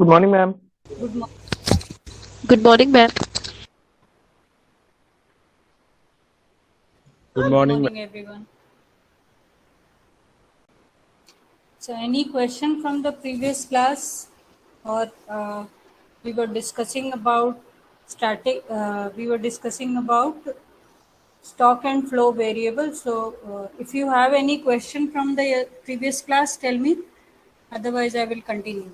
Good morning, ma'am. Good morning. Good morning, ma'am. Good Good morning, ma'am. morning, everyone. So, any question from the previous class, or we were discussing about static? We were discussing about stock and flow variables. So, if you have any question from the previous class, tell me. Otherwise, I will continue.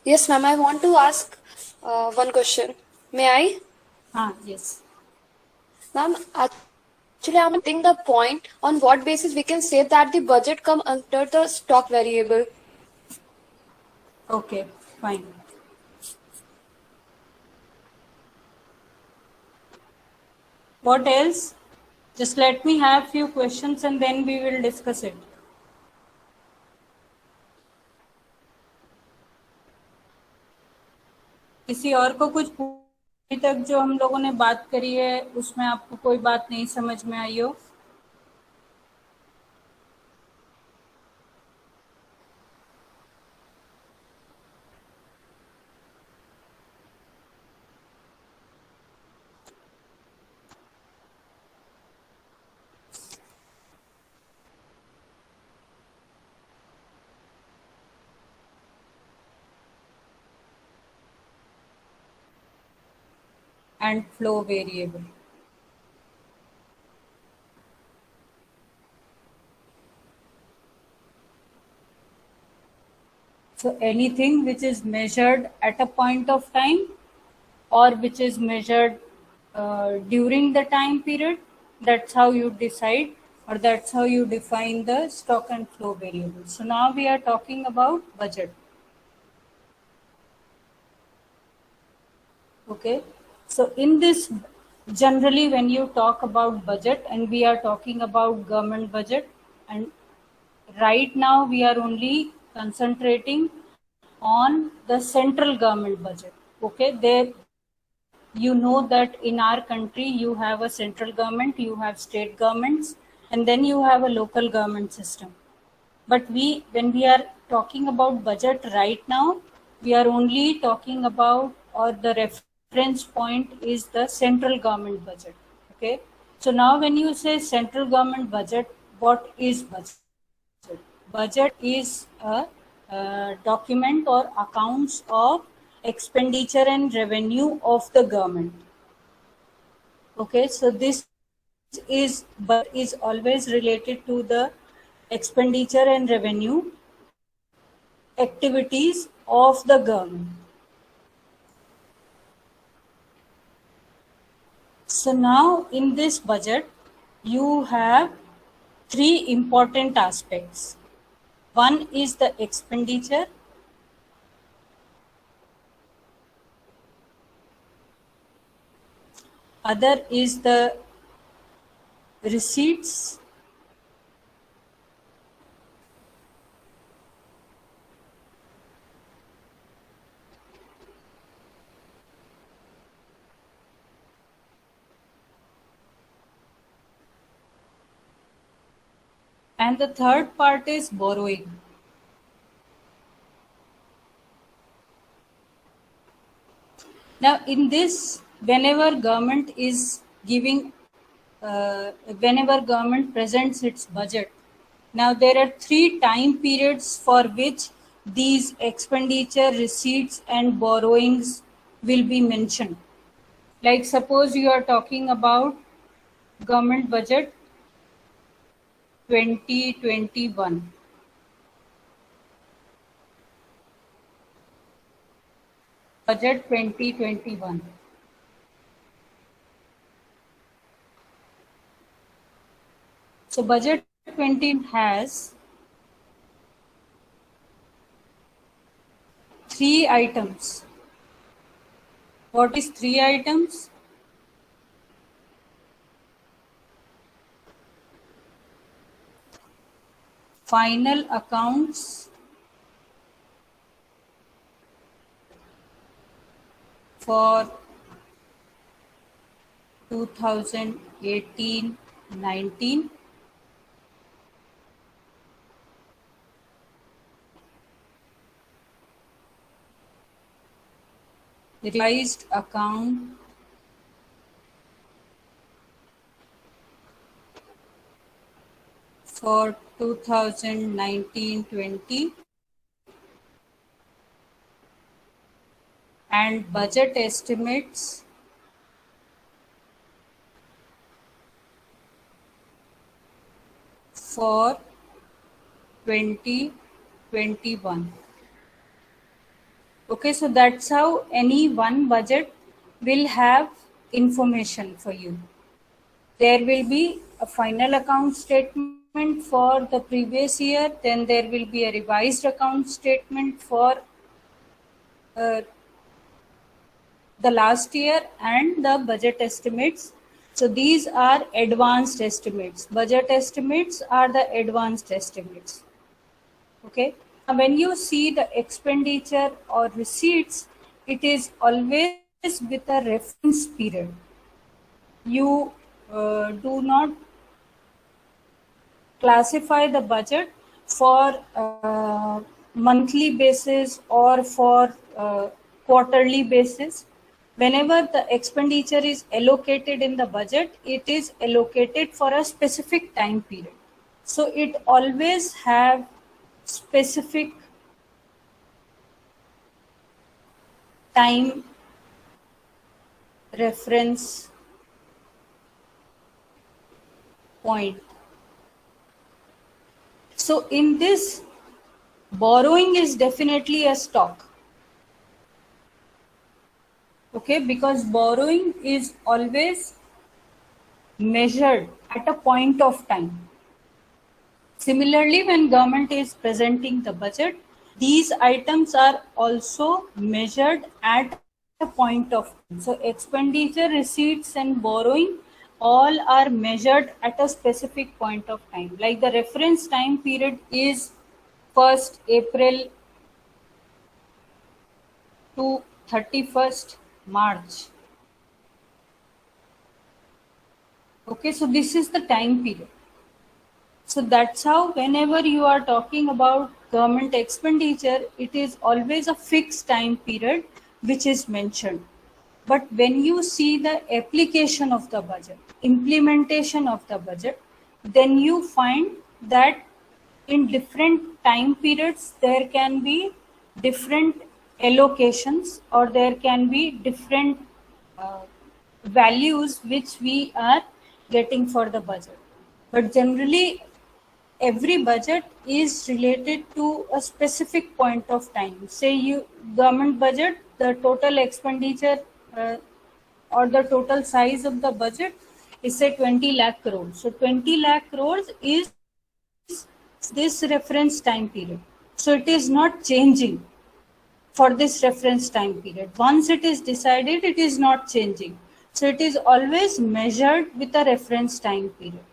Yes, ma'am. I want to ask one question. May I? Yes. Ma'am, actually, I'm getting the point on what basis we can say that the budget come under the stock variable. Okay. Fine. What else? Just let me have few questions and then we will discuss it. किसी और को कुछ अभी तक जो हम लोगों ने बात करी है उसमें आपको कोई बात नहीं समझ में आई हो? And flow variable. So anything which is measured at a point of time or which is measured during the time period, that's how you decide, or that's how you define the stock and flow variable. So now we are talking about budget. Okay, so in this, generally when you talk about budget, and we are talking about government budget, and right now we are only concentrating on the central government budget. Okay, there you know that in our country you have a central government, you have state governments, and then you have a local government system. But when we are talking about budget right now, we are only talking about, or the reference point is the central government budget. Okay, so now when you say central government budget, what is budget? Budget is a document or accounts of expenditure and revenue of the government. Okay, so this is always related to the expenditure and revenue activities of the government. So now in this budget, you have three important aspects. One is the expenditure. Other is the receipts. And the third part is borrowing. Now in this, whenever government is giving, whenever government presents its budget, now there are three time periods for which these expenditure, receipts and borrowings will be mentioned. Like suppose you are talking about government budget 2021. Budget 2021. So budget 20 has three items. What is three items? Final accounts for 2018-19, revised account for 2019-20 and budget estimates for 2021. Okay, so that's how any one budget will have information for you. There will be a final account statement for the previous year, then there will be a revised account statement for the last year and the budget estimates. So these are advanced estimates. Budget estimates are the advanced estimates. Okay. When you see the expenditure or receipts, it is always with a reference period. You do not classify the budget for monthly basis or for quarterly basis. Whenever the expenditure is allocated in the budget, it is allocated for a specific time period. So it always have specific time reference point. So in this, borrowing is definitely a stock. Okay, because borrowing is always measured at a point of time. Similarly, when government is presenting the budget, these items are also measured at a point of time. So expenditure, receipts and borrowing all are measured at a specific point of time. Like the reference time period is 1st April to 31st March. Okay, so this is the time period. So that's how whenever you are talking about government expenditure, it is always a fixed time period which is mentioned. But when you see the application of the budget, implementation of the budget, then you find that in different time periods, there can be different allocations or there can be different values which we are getting for the budget. But generally, every budget is related to a specific point of time. Say you government budget, the total expenditure or the total size of the budget is say 20 lakh crores. So 20 lakh crores is this reference time period. So it is not changing for this reference time period. Once it is decided, it is not changing. So it is always measured with a reference time period.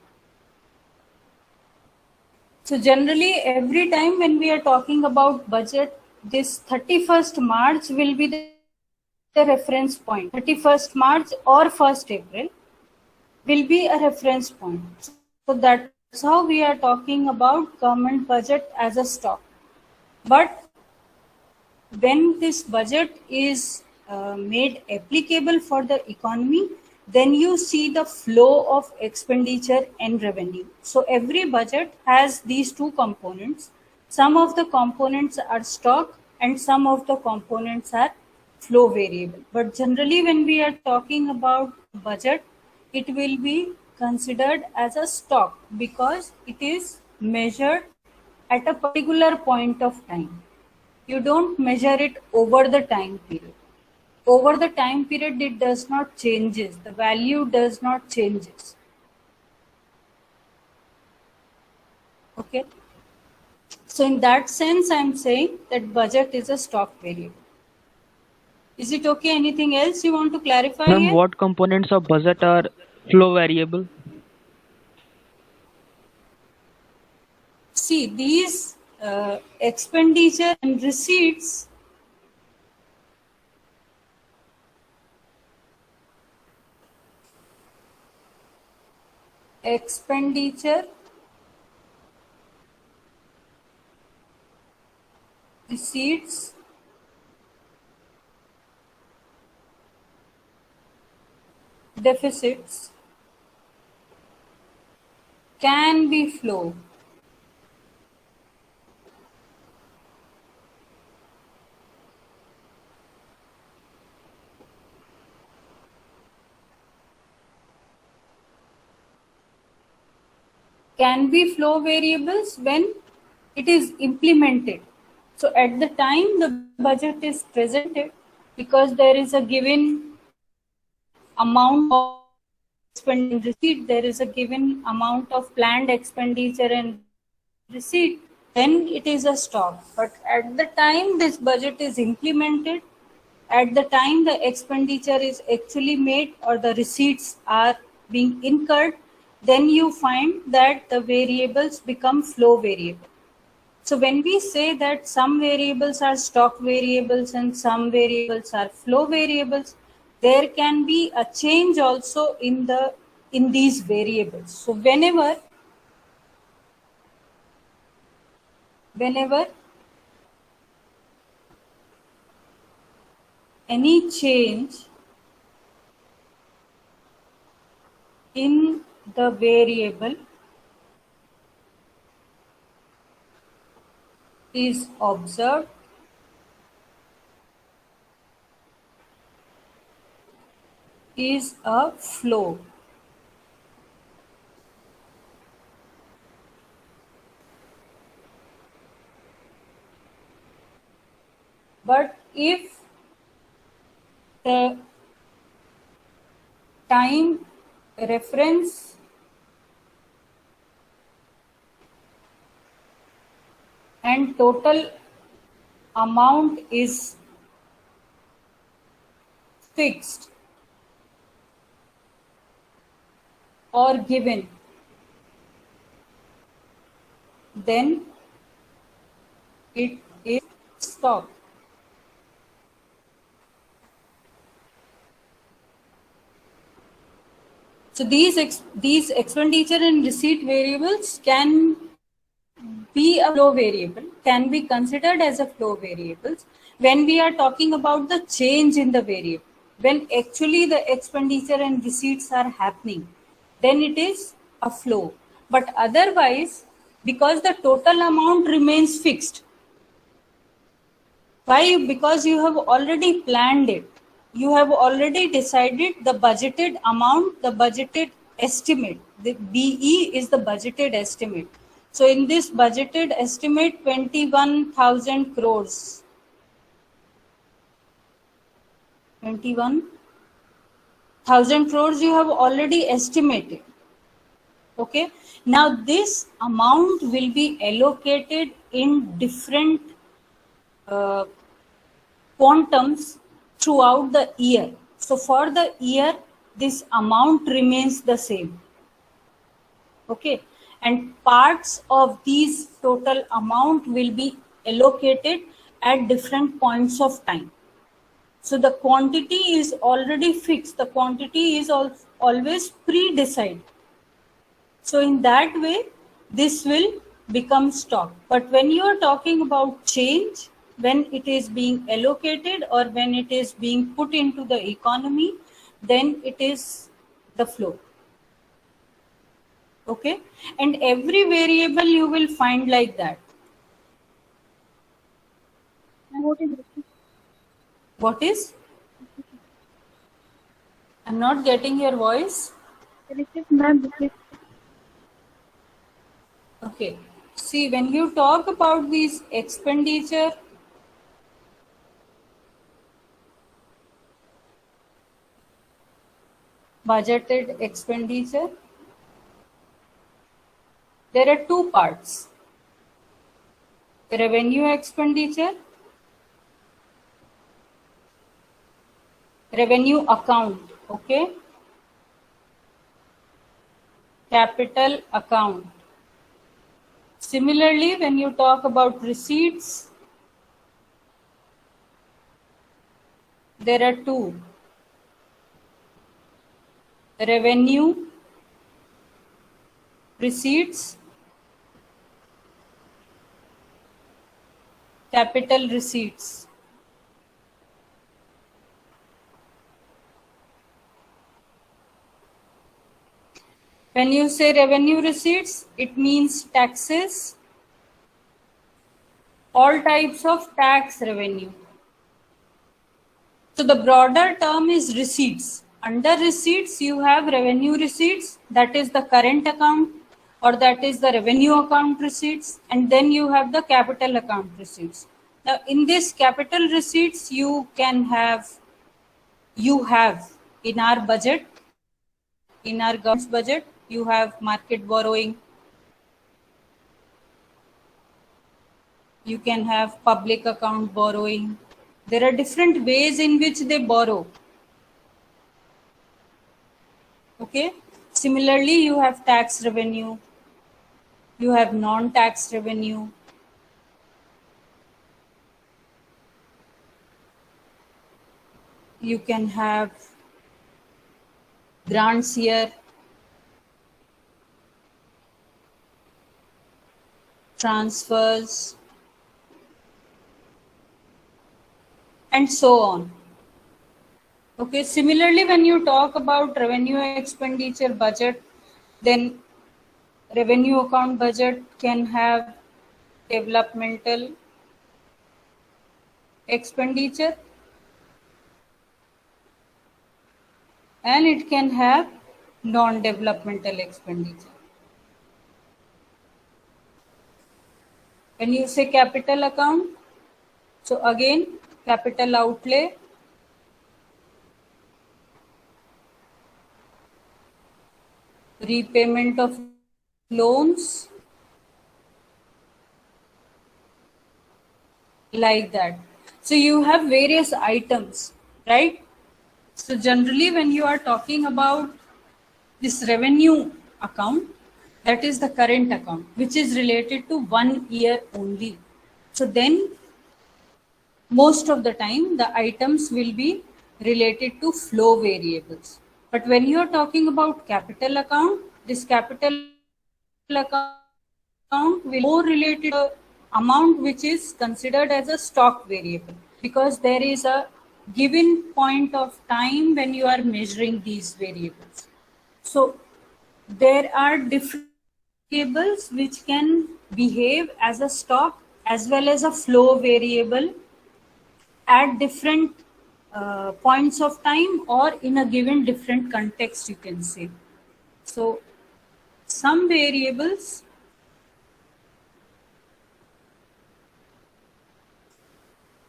So generally, every time when we are talking about budget, this 31st March will be the reference point. 31st March or 1st April will be a reference point. So that's how we are talking about government budget as a stock. But when this budget is made applicable for the economy, then you see the flow of expenditure and revenue. So every budget has these two components. Some of the components are stock and some of the components are flow variable. But generally, when we are talking about budget, it will be considered as a stock because it is measured at a particular point of time. You don't measure it over the time period. Over the time period, it does not changes. The value does not changes. Okay. So in that sense, I'm saying that budget is a stock variable. Is it okay? Anything else you want to clarify Ma'am, here? what components of budget are flow variable? See, these expenditure and receipts expenditure, receipts deficits can be flow. Can be flow variables when it is implemented. So at the time the budget is presented, because there is a given amount of spend receipt, there is a given amount of planned expenditure and receipt, then it is a stock. But at the time this budget is implemented, at the time the expenditure is actually made or the receipts are being incurred, then you find that the variables become flow variable. So when we say that some variables are stock variables and some variables are flow variables, there can be a change also in these variables. So whenever any change in the variable is observed, is a flow. But if the time reference and total amount is fixed or given, then it is stock. So these expenditure and receipt variables can be a flow variable, can be considered as a flow variables when we are talking about the change in the variable. When actually the expenditure and receipts are happening, then it is a flow. But otherwise, because the total amount remains fixed. Why? Because you have already planned it. You have already decided the budgeted amount, the budgeted estimate. The BE is the budgeted estimate. So in this budgeted estimate, 21,000 crores. 21,000 crores you have already estimated. Okay. Now this amount will be allocated in different quantums throughout the year. So for the year, this amount remains the same. Okay. And parts of these total amount will be allocated at different points of time. So the quantity is already fixed. The quantity is always pre-decided. So in that way, this will become stock. But when you are talking about change, when it is being allocated or when it is being put into the economy, then it is the flow. Okay. And every variable you will find like that. What is? I'm not getting your voice. Okay. See, when you talk about these expenditure, budgeted expenditure, there are two parts. Revenue expenditure, revenue account, okay? Capital account. Similarly, when you talk about receipts, there are two. Revenue receipts, capital receipts. When you say revenue receipts, it means taxes, all types of tax revenue. So the broader term is receipts. Under receipts, you have revenue receipts, that is the current account, or that is the revenue account receipts, and then you have the capital account receipts. Now, in this capital receipts, you have in our budget, in our government's budget, you have market borrowing. You can have public account borrowing. There are different ways in which they borrow. Okay. Similarly, you have tax revenue. You have non-tax revenue. You can have grants here, transfers, and so on. Okay, similarly, when you talk about revenue expenditure budget, then revenue account budget can have developmental expenditure and it can have non-developmental expenditure. When you say capital account, so again, capital outlay, repayment of loans, like that. So you have various items, right? So generally when you are talking about this revenue account, that is the current account, which is related to 1 year only. So then most of the time the items will be related to flow variables. But when you are talking about capital account, this capital account will be more related to amount which is considered as a stock variable, because there is a given point of time when you are measuring these variables. So there are different variables which can behave as a stock as well as a flow variable at different points of time or in a given different context, you can say. So some variables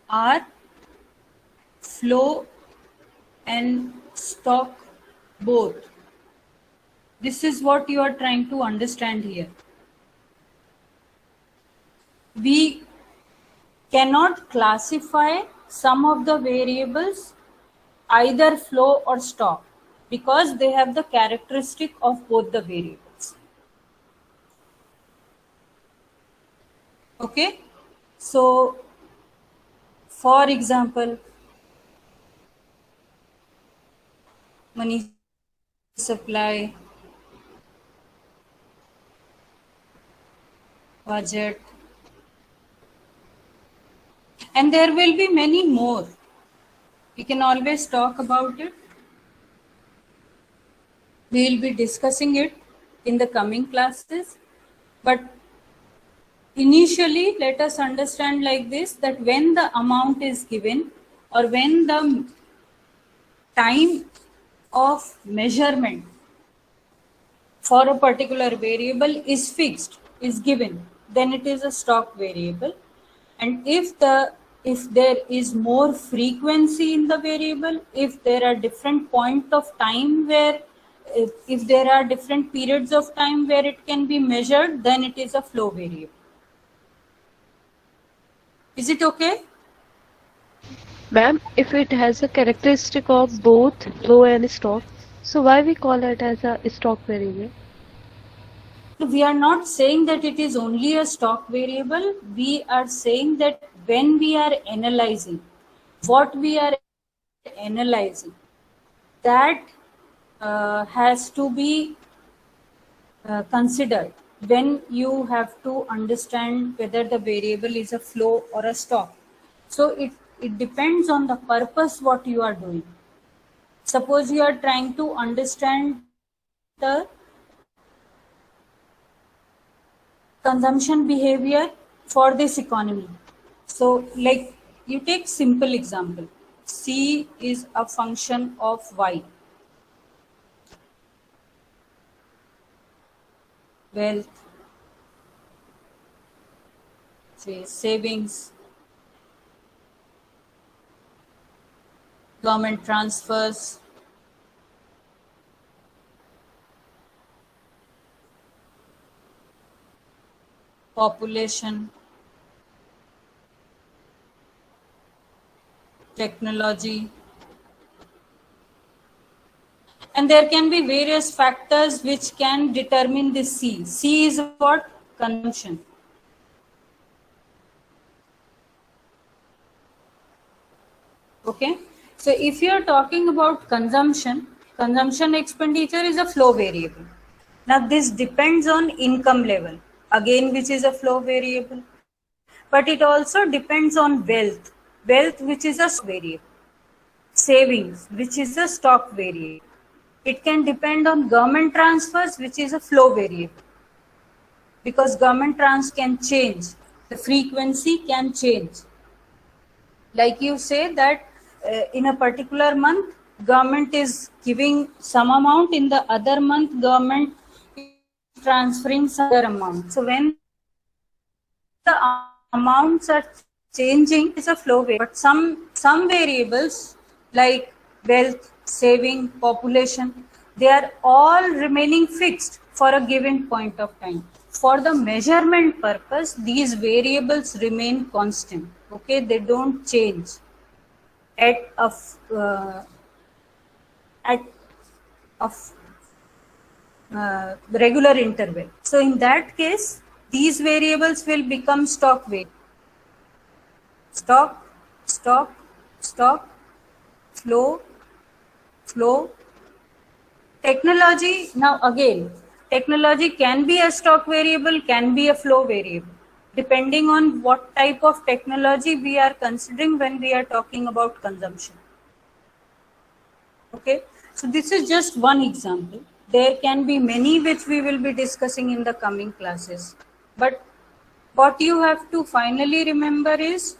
are flow and stock both. This is what you are trying to understand here. We cannot classify some of the variables either flow or stock because they have the characteristic of both the variables. Okay, so for example, money supply, budget, and there will be many more. We can always talk about it. We will be discussing it in the coming classes. But initially, let us understand like this, that when the amount is given or when the time of measurement for a particular variable is fixed, is given, then it is a stock variable. And if there is more frequency in the variable, if there are different points of time where, if there are different periods of time where it can be measured, then it is a flow variable. Is it okay? Ma'am, if it has a characteristic of both flow and stock, so why we call it as a stock variable? We are not saying that it is only a stock variable. We are saying that when we are analyzing, what we are analyzing, that has to be considered when you have to understand whether the variable is a flow or a stock. So it depends on the purpose what you are doing. Suppose you are trying to understand the consumption behavior for this economy. So like you take simple example, C is a function of Y. Wealth, say savings, government transfers, population, technology, and there can be various factors which can determine this C. C is what? Consumption. Okay, so if you are talking about consumption, consumption expenditure is a flow variable. Now this depends on income level, again, which is a flow variable, but it also depends on wealth, which is a variable, savings, which is a stock variable. It can depend on government transfers, which is a flow variable, because government transfers can change, the frequency can change. Like you say that in a particular month, government is giving some amount, in the other month, government is transferring some other amount. So when the amounts are changing, it's a flow variable. But some variables like wealth, saving, population, they are all remaining fixed for a given point of time. For the measurement purpose, these variables remain constant. Okay, they don't change at a regular interval. So in that case, these variables will become stock variables. Stock, flow. Technology, now again, technology can be a stock variable, can be a flow variable, depending on what type of technology we are considering when we are talking about consumption. Okay, so this is just one example. There can be many which we will be discussing in the coming classes. But what you have to finally remember is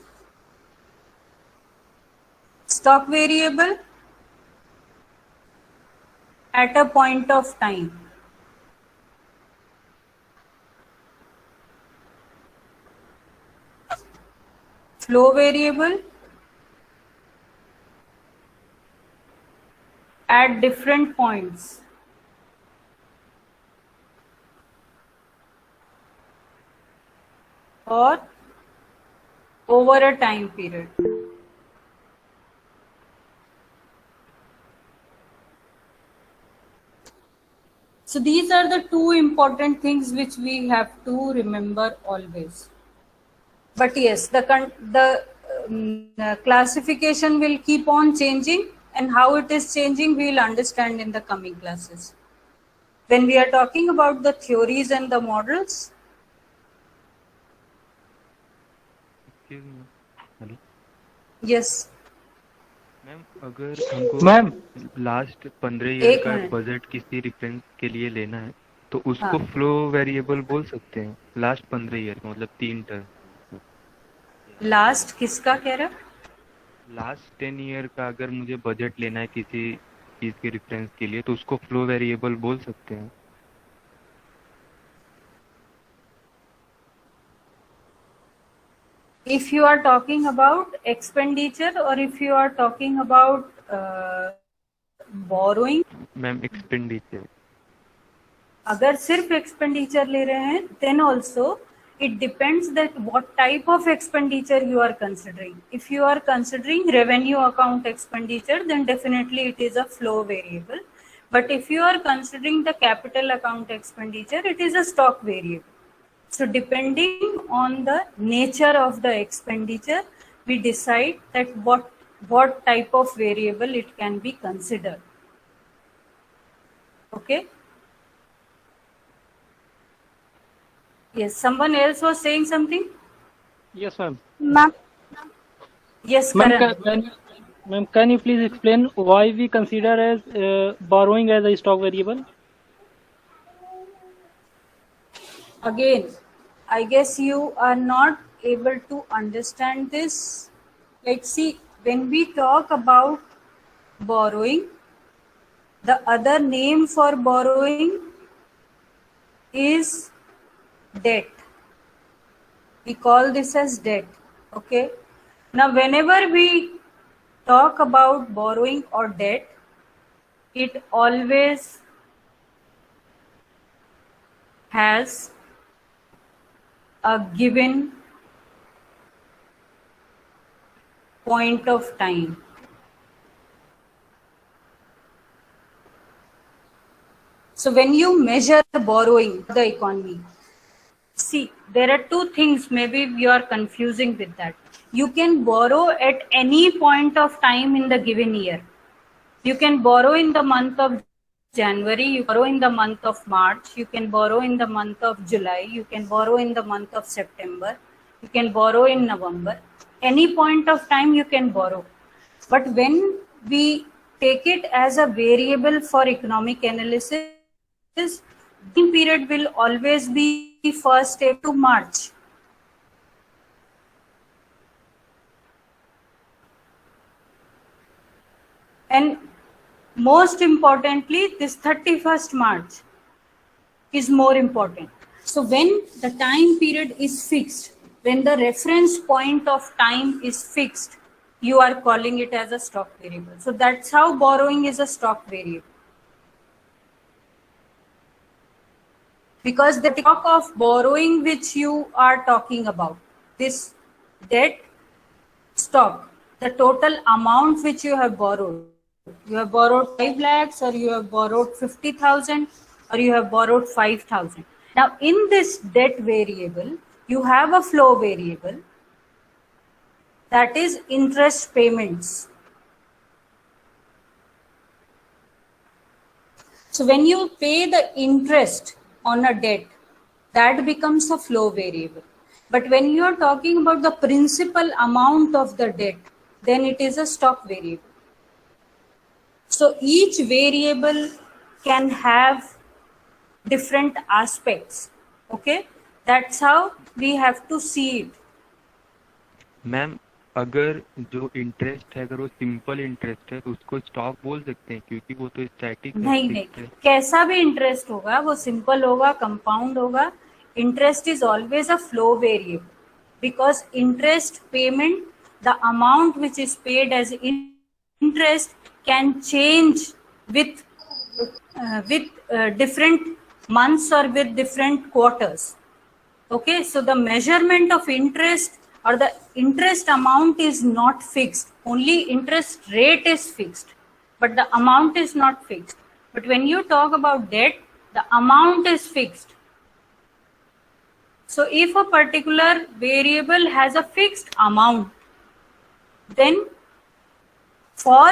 stock variable at a point of time. Flow variable at different points. Or over a time period. So these are the two important things which we have to remember always. But yes, the classification will keep on changing, and how it is changing we will understand in the coming classes. When we are talking about the theories and the models. Hello Yes. Ma'am, अगर हमको ma'am last 15 year एक का minute. Budget किसी reference के लिए लेना है तो उसको हाँ। फ्लो वेरिएबल बोल सकते हैं। लास्ट 15 ईयर का मतलब 3 टर्म। लास्ट किसका कह रहा? लास्ट 10 ईयर का अगर मुझे बजट लेना है किसी चीज के रेफरेंस के लिए तो उसको फ्लो वेरिएबल बोल सकते हैं। If you are talking about expenditure or if you are talking about borrowing. Ma'am expenditure. अगर सिर्फ एक्सपेंडिचर ले रहे हैं then also it depends that what type of expenditure you are considering. If you are considering revenue account expenditure, then definitely it is a flow variable. But if you are considering the capital account expenditure, it is a stock variable. So depending on the nature of the expenditure, we decide that what type of variable it can be considered. Okay. Yes, someone else was saying something? Yes, ma'am. Ma'am. Yes, Karan. Ma'am, can you please explain why we consider as borrowing as a stock variable? Again, I guess you are not able to understand this. Like, see, when we talk about borrowing, the other name for borrowing is debt. We call this as debt. Okay. Now, whenever we talk about borrowing or debt, it always has a given point of time. So when you measure the borrowing, the economy, see, there are two things, maybe you are confusing with that. You can borrow at any point of time in the given year. You can borrow in the month of January, you borrow in the month of March, you can borrow in the month of July, you can borrow in the month of September, you can borrow in November. Any point of time you can borrow. But when we take it as a variable for economic analysis, the period will always be first April to March. And most importantly, this 31st March is more important. So when the time period is fixed, when the reference point of time is fixed, you are calling it as a stock variable. So that's how borrowing is a stock variable. Because the stock of borrowing which you are talking about, this debt stock, the total amount which you have borrowed, you have borrowed 5 lakhs, or you have borrowed 50,000, or you have borrowed 5,000. Now in this debt variable, you have a flow variable, that is interest payments. So when you pay the interest on a debt, that becomes a flow variable. But when you are talking about the principal amount of the debt, then it is a stock variable. So each variable can have different aspects. Okay, that's how we have to see it. Ma'am, अगर जो interest है, अगर वो simple interest है तो उसको stock बोल सकते हैं, क्योंकि वो तो स्टैटिक नहीं नहीं, कैसा भी इंटरेस्ट होगा, वो सिंपल होगा, कंपाउंड होगा, interest is always a flow variable, because interest payment, the amount which is paid as interest can change with different months or with different quarters. Okay, so the measurement of interest or the interest amount is not fixed. Only interest rate is fixed, but the amount is not fixed. But when you talk about debt, the amount is fixed. So if a particular variable has a fixed amount, then for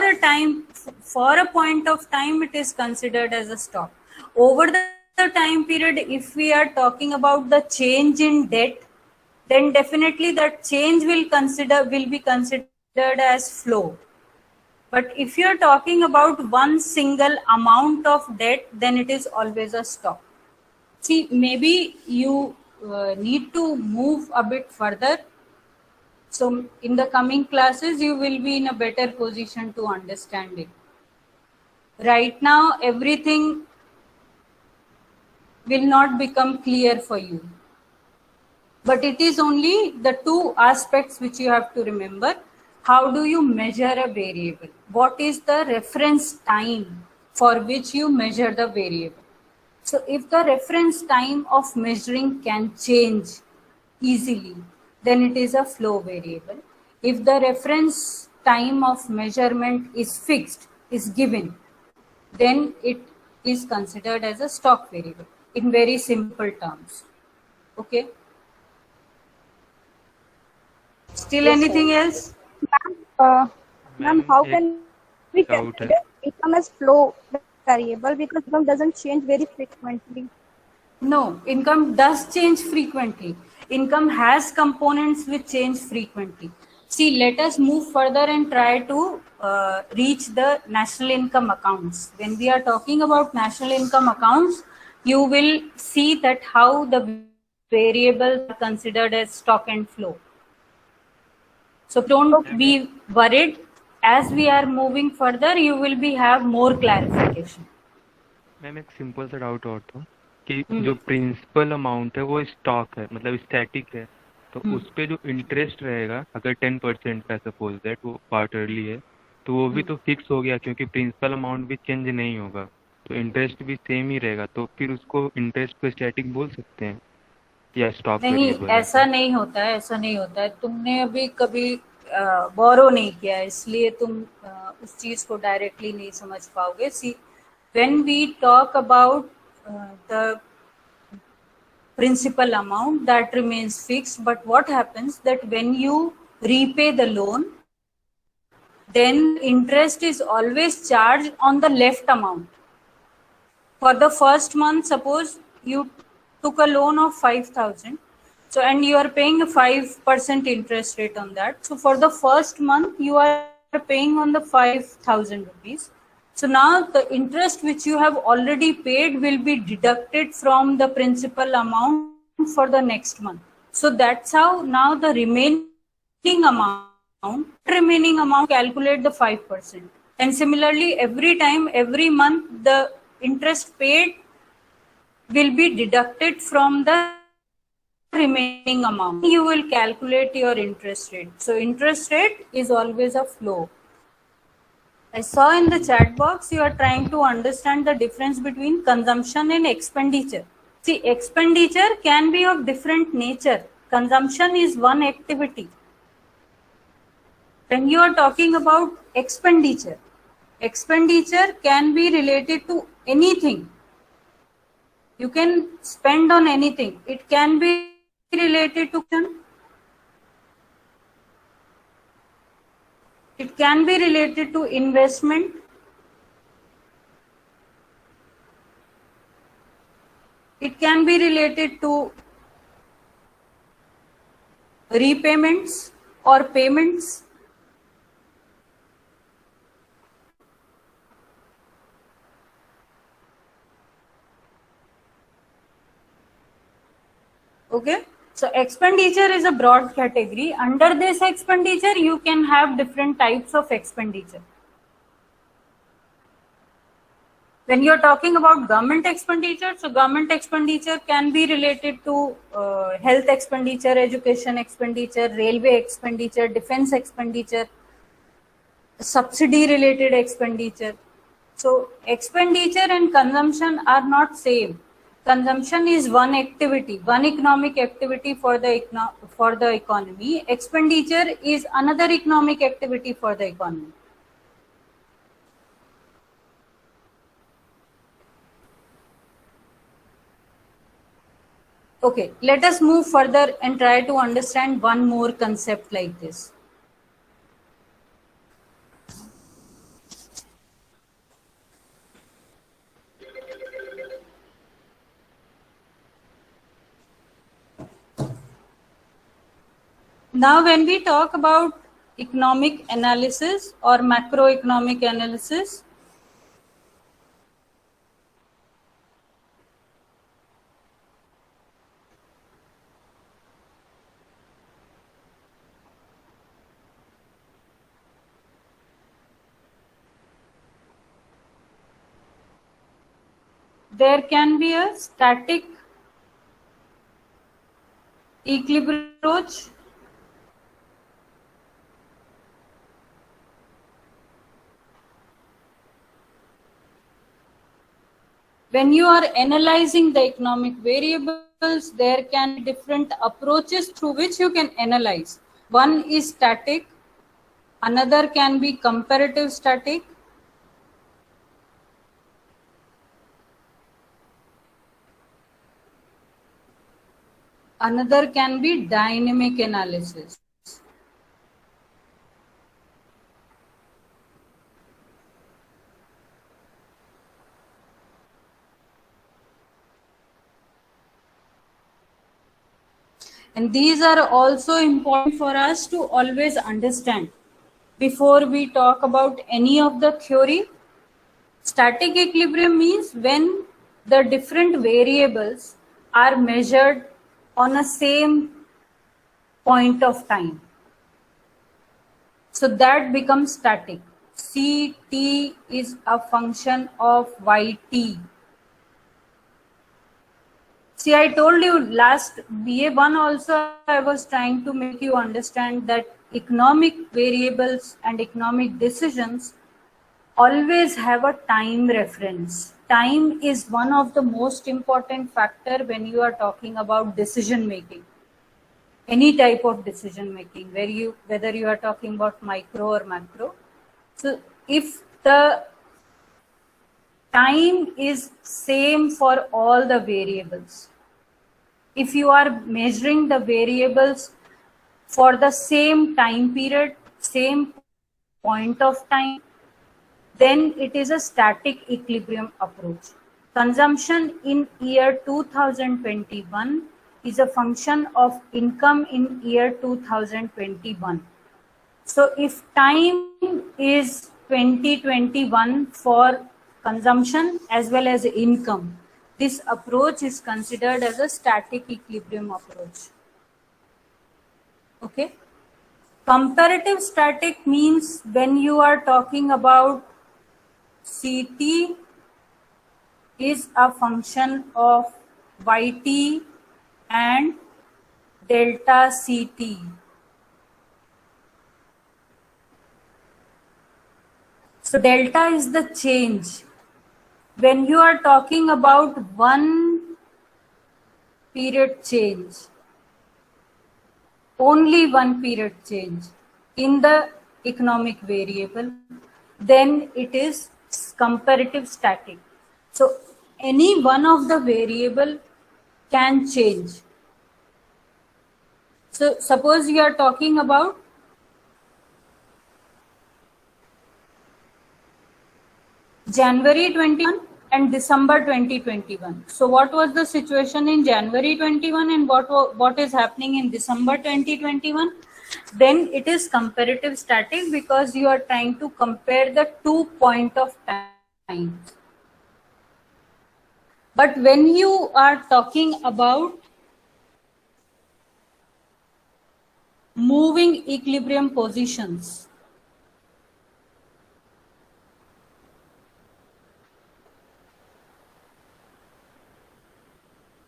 a point of time, it is considered as a stock. Over the time period, if we are talking about the change in debt, then definitely that change will be considered as flow. But if you are talking about one single amount of debt, then it is always a stock. See, maybe you need to move a bit further. So in the coming classes, you will be in a better position to understand it. Right now, everything will not become clear for you. But it is only the two aspects which you have to remember. How do you measure a variable? What is the reference time for which you measure the variable? So if the reference time of measuring can change easily, then it is a flow variable. If the reference time of measurement is fixed, is given, then it is considered as a stock variable in very simple terms. Okay. Still anything else? Ma'am, how can we consider income as flow variable, because income doesn't change very frequently? No, income does change frequently. Income has components which change frequently. See, let us move further and try to reach the national income accounts. When we are talking about national income accounts, you will see that how the variables are considered as stock and flow. So don't be worried. As we are moving further, you will be have more clarification. Ma'am एक simple सा doubt और था कि जो principal amount है वो stock है, मतलब स्टैटिक है, तो उस पे जो इंटरेस्ट रहेगा अगर 10% का सपोज दैट वो क्वार्टरली है, तो वो भी तो फिक्स हो गया क्योंकि प्रिंसिपल अमाउंट भी चेंज नहीं होगा, तो इंटरेस्ट भी सेम ही रहेगा, तो फिर उसको इंटरेस्ट को स्टैटिक बोल सकते हैं या स्टॉक नहीं, वेरिएबल? ऐसा नहीं होता है, ऐसा नहीं होता है. तुमने अभी कभी बोरो नहीं किया है, इसलिए तुम उस चीज को डायरेक्टली नहीं समझ पाओगे. सी, when we talk about the principal amount, that remains fixed, but what happens that when you repay the loan, then interest is always charged on the left amount. For the first month, suppose you took a loan of 5,000, so and you are paying a 5% interest rate on that. So for the first month, you are paying on the 5,000 rupees. So now the interest which you have already paid will be deducted from the principal amount for the next month. So that's how now the remaining amount calculate the 5%. And similarly, every time, every month, the interest paid will be deducted from the remaining amount. You will calculate your interest rate. So interest rate is always a flow. I saw in the chat box you are trying to understand the difference between consumption and expenditure. See, expenditure can be of different nature. Consumption is one activity. When you are talking about expenditure, expenditure can be related to anything. You can spend on anything. It can be related to, it can be related to investment. It can be related to repayments or payments. Okay. So expenditure is a broad category. Under this expenditure, you can have different types of expenditure. When you're talking about government expenditure, so government expenditure can be related to health expenditure, education expenditure, railway expenditure, defense expenditure, subsidy related expenditure. So expenditure and consumption are not same. Consumption is one activity, one economic activity for the economy. Expenditure is another economic activity for the economy. Okay, let us move further and try to understand one more concept like this. Now, when we talk about economic analysis or macroeconomic analysis, there can be a static equilibrium approach. When you are analyzing the economic variables, there can be different approaches through which you can analyze. One is static, another can be comparative static, another can be dynamic analysis. And these are also important for us to always understand before we talk about any of the theory. Static equilibrium means when the different variables are measured on a same point of time. So that becomes static. Ct is a function of yt. See, I told you last BA1 also, I was trying to make you understand that economic variables and economic decisions always have a time reference. Time is one of the most important factor when you are talking about decision making. Any type of decision making, whether you are talking about micro or macro. So if the time is same for all the variables, if you are measuring the variables for the same time period, same point of time, then it is a static equilibrium approach. Consumption in year 2021 is a function of income in year 2021. So if time is 2021 for consumption as well as income, this approach is considered as a static equilibrium approach. Okay. Comparative static means when you are talking about Ct is a function of yt and delta Ct. So delta is the change. When you are talking about one period change, only one period change in the economic variable, then it is comparative static. So any one of the variable can change. So suppose you are talking about January 21 and December 2021. So what was the situation in January 21 and what is happening in December 2021? Then it is comparative static because you are trying to compare the 2 point of time. But when you are talking about moving equilibrium positions,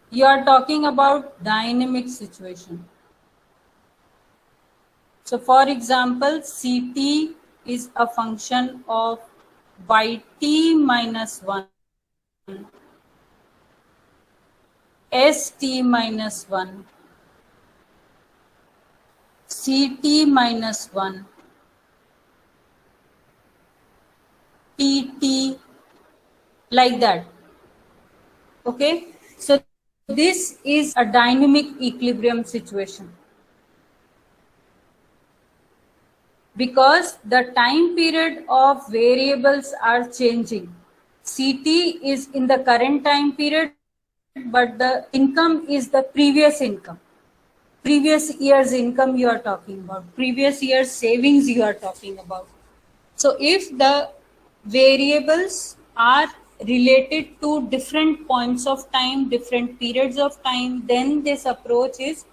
you are talking about dynamic situation. So for example, Ct is a function of yt minus 1, st minus 1, ct minus 1, tt, like that. Okay, so this is a dynamic equilibrium situation because the time period of variables are changing. Ct is in the current time period, but the income is the previous income. Previous year's income you are talking about, previous year's savings you are talking about. So if the variables are related to different points of time, different periods of time, then this approach is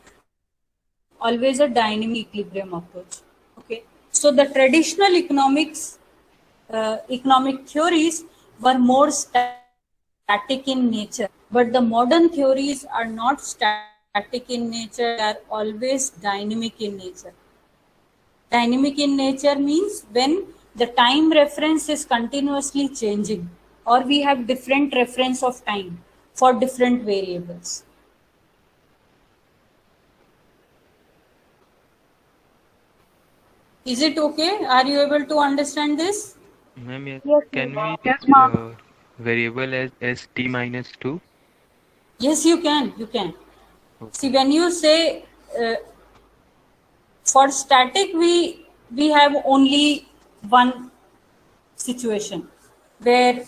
always a dynamic equilibrium approach. Okay. So the traditional economic theories were more static in nature, but the modern theories are not static in nature, they are always dynamic in nature. Dynamic in nature means when the time reference is continuously changing, or we have different reference of time for different variables. Is it okay? Are you able to understand this? Ma'am, yes. Yes, Can we yes, take ma'am. variable as st minus 2? Yes, you can. You can. Okay. See, when you say for static, we have only one situation where,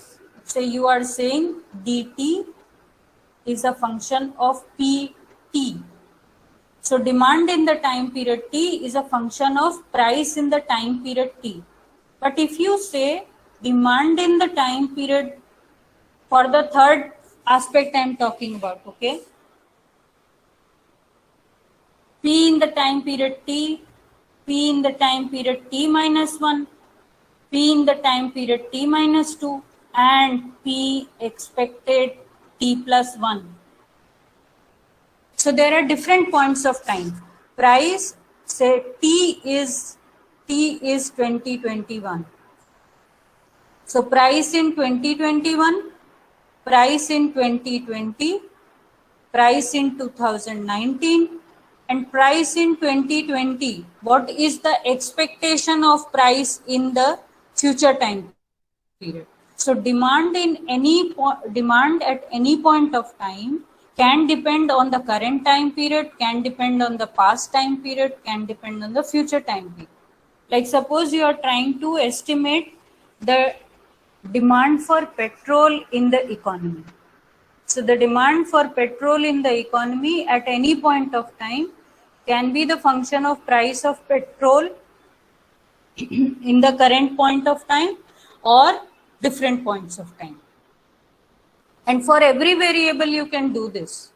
say, you are saying dt is a function of pt. So demand in the time period t is a function of price in the time period t. But if you say demand in the time period, for the third aspect I am talking about, okay? P in the time period T, P in the time period T minus 1, P in the time period T minus 2, and P expected T plus 1. So there are different points of time. Price, say T is 2021. So price in 2021, price in 2020, price in 2019, and price in 2020. What is the expectation of price in the future time period? So demand at any point of time can depend on the current time period, can depend on the past time period, can depend on the future time period. Like suppose you are trying to estimate the demand for petrol in the economy. So the demand for petrol in the economy at any point of time can be the function of price of petrol in the current point of time or different points of time. And for every variable you can do this.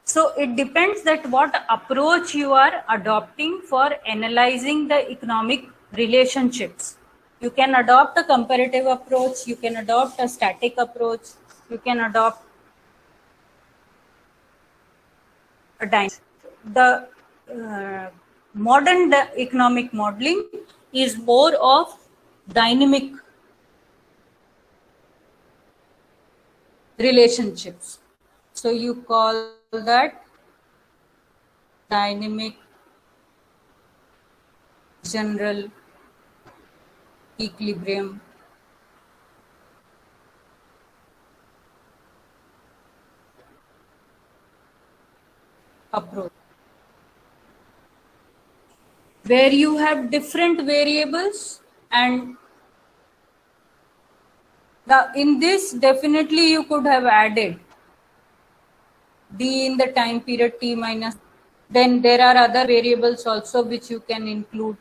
So it depends that what approach you are adopting for analyzing the economic relationships. You can adopt a comparative approach, you can adopt a static approach, you can adopt a dynamic. The modern economic modeling is more of dynamic relationships. So you call that dynamic general equilibrium approach, where you have different variables, and in this definitely you could have added D in the time period T minus. Then there are other variables also which you can include,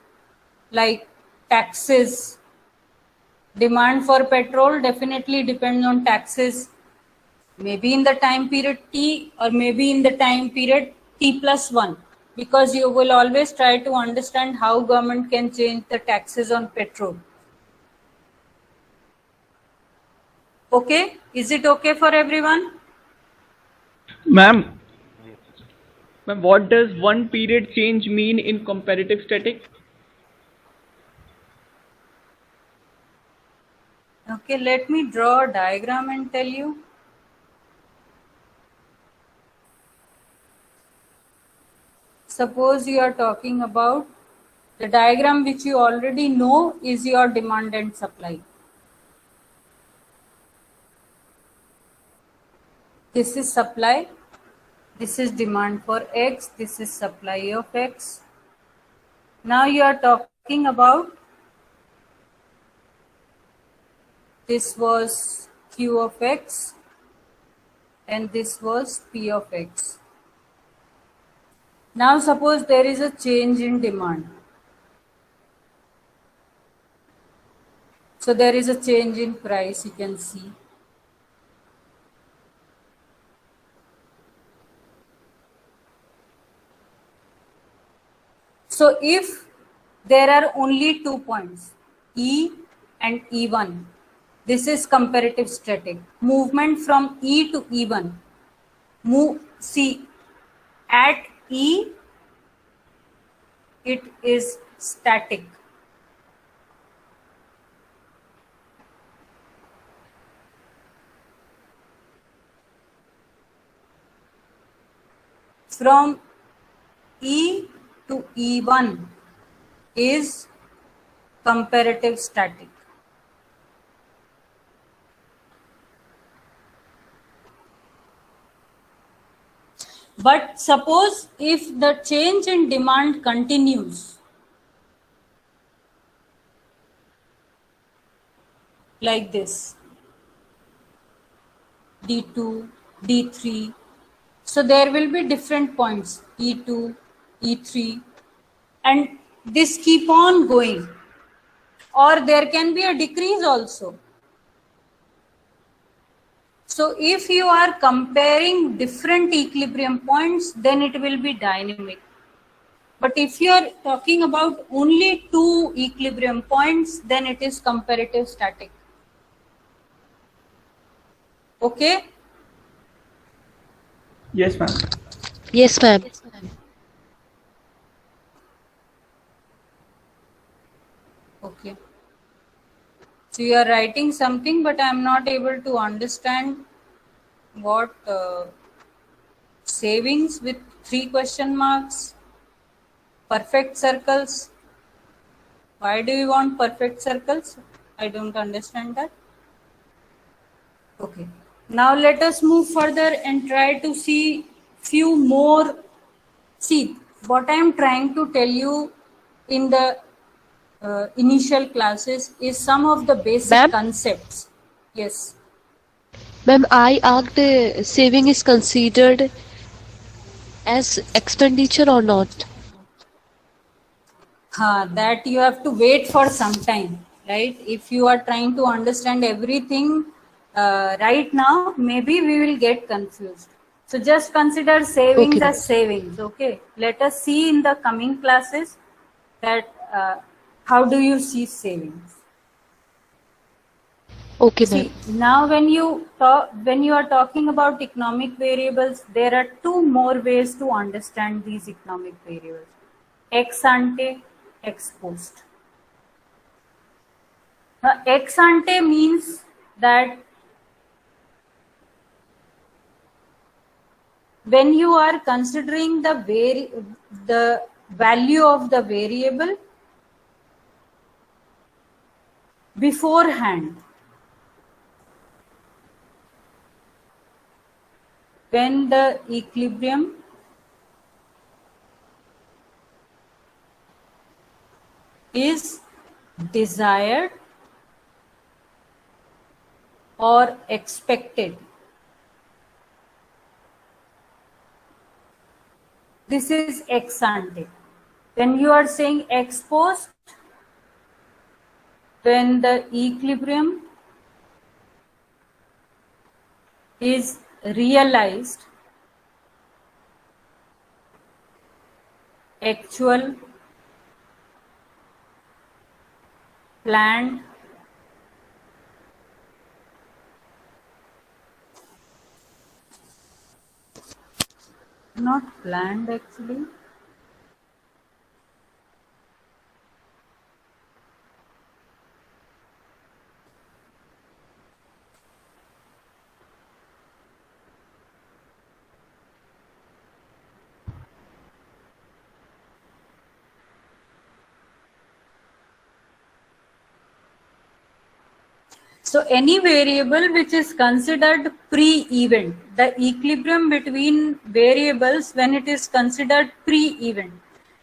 like taxes. Demand for petrol definitely depends on taxes, maybe in the time period T or maybe in the time period T plus 1, because you will always try to understand how government can change the taxes on petrol. Okay, is it okay for everyone? Ma'am, what does one period change mean in comparative static? Okay, let me draw a diagram and tell you. Suppose you are talking about the diagram which you already know is your demand and supply. This is supply, this is demand for X, this is supply of X. Now you are talking about this was Q of X and this was P of X. Now suppose there is a change in demand. So there is a change in price, you can see. So if there are only 2 points, E and E1, this is comparative static. Movement from E to E1. See, at E, it is static. From E to E1 is comparative static. But suppose if the change in demand continues, like this, D2, D3, so there will be different points, E2, E3, and this keep on going, or there can be a decrease also. So if you are comparing different equilibrium points, then it will be dynamic. But if you are talking about only two equilibrium points, then it is comparative static. Okay? Yes, ma'am. Yes, ma'am. Okay. So you are writing something, but I am not able to understand what savings with 3 question marks, perfect circles. Why do you want perfect circles? I don't understand that. Okay. Now let us move further and try to see few more. See, what I am trying to tell you in the initial classes is some of the basic Ma'am? concepts. Yes. Ma'am, I asked saving is considered as expenditure or not? That you have to wait for some time, right? If you are trying to understand everything right now, maybe we will get confused. So just consider savings Okay, as savings, okay? Let us see in the coming classes that how do you see savings. okay, ma'am. See, now when you are talking about economic variables, there are two more ways to understand these economic variables: ex ante, ex post. Now, ex ante means that when you are considering the value of the variable beforehand, when the equilibrium is desired or expected. This is ex ante. When you are saying ex post, when the equilibrium is realized, actual, planned, not planned actually. So any variable which is considered pre-event, the equilibrium between variables when it is considered pre-event,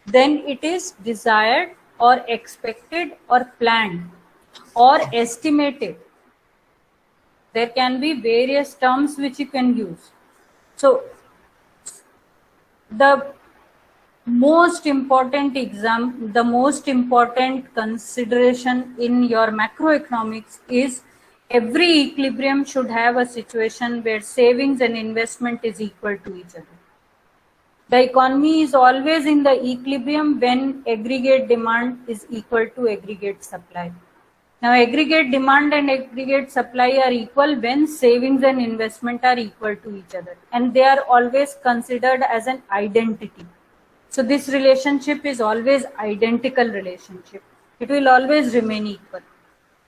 then it is desired or expected or planned or estimated. There can be various terms which you can use. So the most important consideration in your macroeconomics is every equilibrium should have a situation where savings and investment is equal to each other. The economy is always in the equilibrium when aggregate demand is equal to aggregate supply. Now aggregate demand and aggregate supply are equal when savings and investment are equal to each other, and they are always considered as an identity. So this relationship is always identical relationship. It will always remain equal.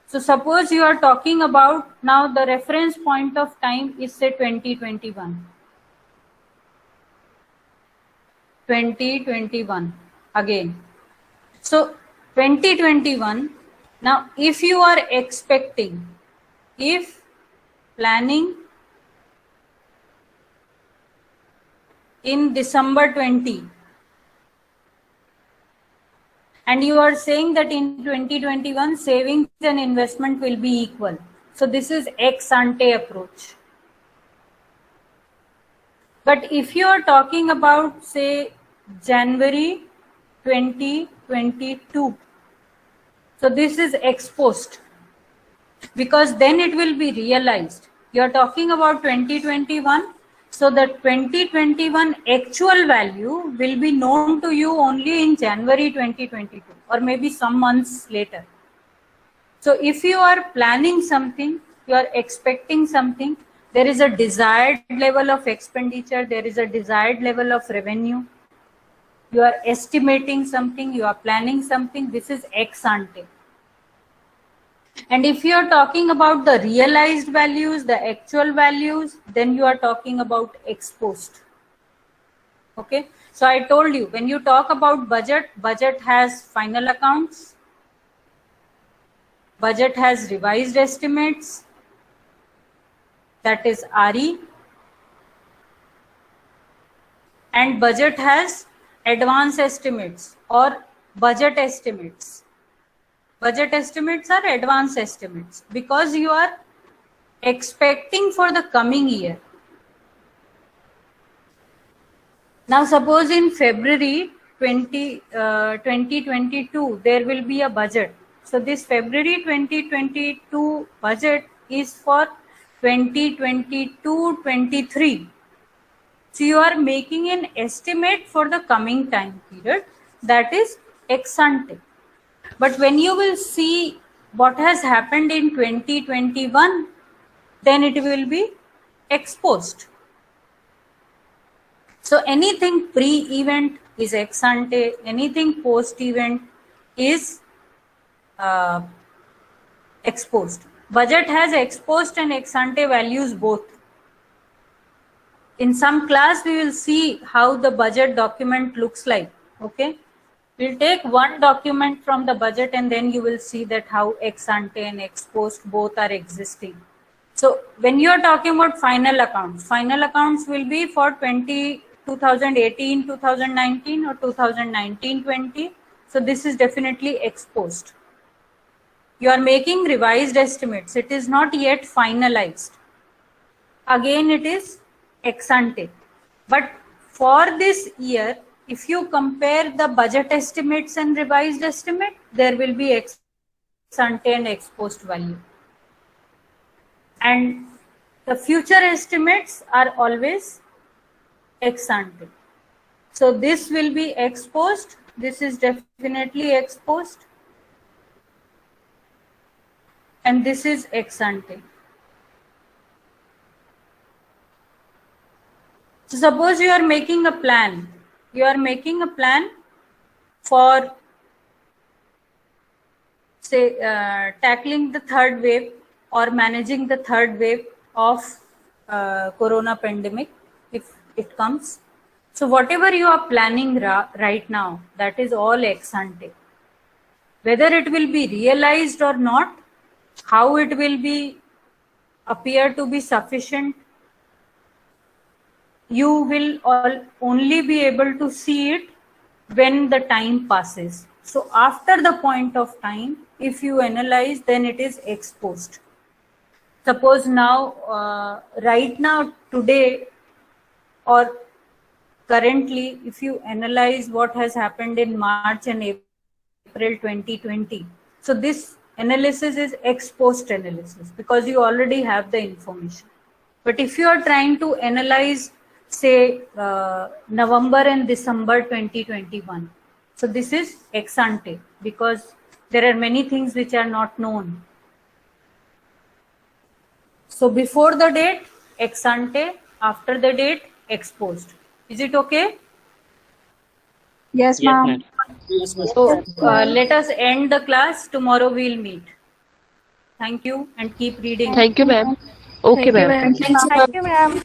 So suppose you are talking about, now the reference point of time is say 2021. 2021 again. So 2021, now if you are expecting, if planning in December 20, and you are saying that in 2021 savings and investment will be equal. So this is ex ante approach. But if you are talking about say January 2022, so this is ex post, because then it will be realized. You are talking about 2021. So the 2021 actual value will be known to you only in January 2022 or maybe some months later. So if you are planning something, you are expecting something, there is a desired level of expenditure, there is a desired level of revenue, you are estimating something, you are planning something, this is ex ante. And if you are talking about the realized values, the actual values, then you are talking about ex post. Okay, so I told you, when you talk about budget, budget has final accounts, budget has revised estimates, that is RE, and budget has advance estimates or budget estimates. Budget estimates are advance estimates because you are expecting for the coming year. Now suppose in February 2022 there will be a budget. So this February 2022 budget is for 2022-23. So you are making an estimate for the coming time period, that is ex ante. But when you will see what has happened in 2021, then it will be ex post. So anything pre-event is ex ante, anything post-event is ex post. Budget has ex post and ex ante values both. In some class, we will see how the budget document looks like. Okay. We'll take one document from the budget and then you will see that how ex ante and ex post both are existing. So when you are talking about final accounts will be for 2018, 2019 or 2019-20. So this is definitely ex post. You are making revised estimates. It is not yet finalized. Again, it is ex ante. But for this year, if you compare the budget estimates and revised estimate, there will be ex ante and ex post value. And the future estimates are always ex ante. So this will be ex post. This is definitely ex post. And this is ex ante. So suppose you are making a plan. You are making a plan for, say, tackling the third wave or managing the third wave of corona pandemic if it comes. So whatever you are planning right now, that is all ex ante. Whether it will be realized or not, how it will be appear to be sufficient, you will only be able to see it when the time passes. So after the point of time, if you analyze, then it is ex post. Suppose now, right now, today or currently, if you analyze what has happened in March and April 2020, so this analysis is ex post analysis because you already have the information. But if you are trying to analyze, say, November and December 2021, so this is ex ante because there are many things which are not known. So before the date, ex ante, after the date, ex post. Is it okay? Yes, ma'am. So let us end the class. Tomorrow we'll meet. Thank you and keep reading. Thank you, ma'am. Okay, ma'am. Thank you, ma'am.